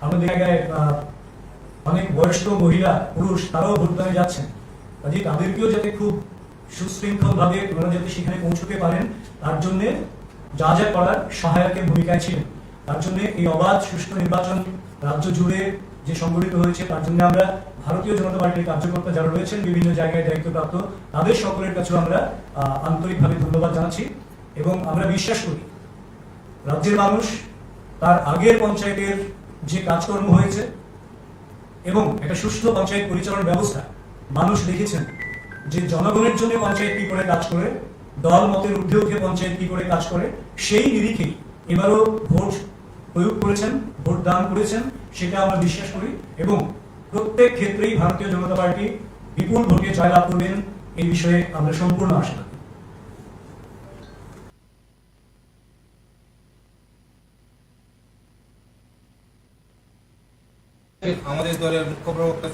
আমাদের জায়গায় অনেক বয়স্ক মহিলা পুরুষ তারাও ভোটদানে যাচ্ছেন, কাজে তাদেরকেও যাতে খুব সুশৃঙ্খল ভাবে ওনারা যাতে সেখানে পৌঁছতে পারেন তার জন্য যা যা করার সহায়কের ভূমিকায় ছিলেন। তার জন্য এই অবাধ সুষ্ঠু নির্বাচন রাজ্য জুড়ে যে সংগঠিত হয়েছে তার জন্য আমরা ভারতীয় জনতা পার্টির কার্যকর্তা যারা রয়েছেন বিভিন্ন জায়গায় দায়িত্বপ্রাপ্ত তাদের সকলের কাছেও আমরা আন্তরিকভাবে ধন্যবাদ জানাচ্ছি। এবং আমরা বিশ্বাস করি রাজ্যের মানুষ তার আগের পঞ্চায়েতের যে কাজকর্ম হয়েছে এবং একটা সুষ্ঠু পঞ্চায়েত পরিচালনা ব্যবস্থা মানুষ দেখেছেন যে জনগণের জন্য পঞ্চায়েত কি করে কাজ করে, দল মতের ঊর্ধ্বে উঠে পঞ্চায়েত কি করে কাজ করে, সেই নিরিখেই এবারও ভোট প্রয়োগ করেছেন, ভোট দান করেছেন, সেটা আমরা বিশ্বাস করি। এবং প্রত্যেক ক্ষেত্রেই ভারতীয় জনতা পার্টি বিপুল ভোটে জয়লাভ করবেন এই বিষয়ে আমরা সম্পূর্ণ আশা। আমাদের দলের মুখ্য প্রবক্তা